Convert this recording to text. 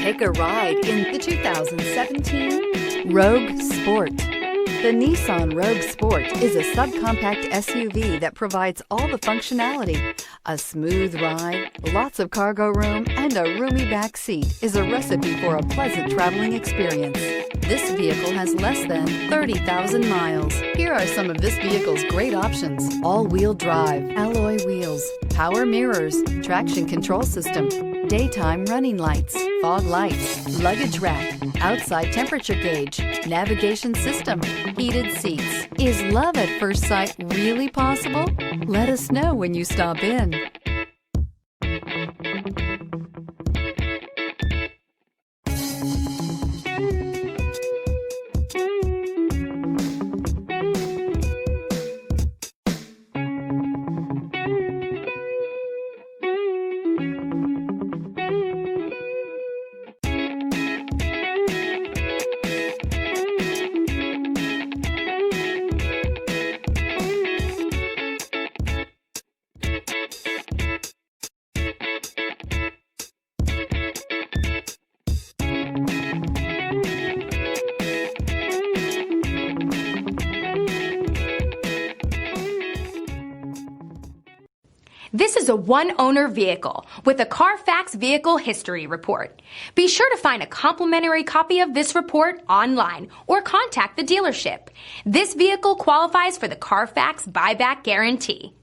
Take a ride in the 2017 Rogue Sport. The Nissan Rogue Sport is a subcompact SUV that provides all the functionality. A smooth ride, lots of cargo room, and a roomy back seat is a recipe for a pleasant traveling experience. This vehicle has less than 30,000 miles. Here are some of this vehicle's great options: all-wheel drive, alloy wheels, power mirrors, traction control system, daytime running lights, fog lights, luggage rack, outside temperature gauge, navigation system, heated seats. Is love at first sight really possible? Let us know when you stop in. This is a one-owner vehicle with a Carfax Vehicle History Report. Be sure to find a complimentary copy of this report online or contact the dealership. This vehicle qualifies for the Carfax Buyback Guarantee.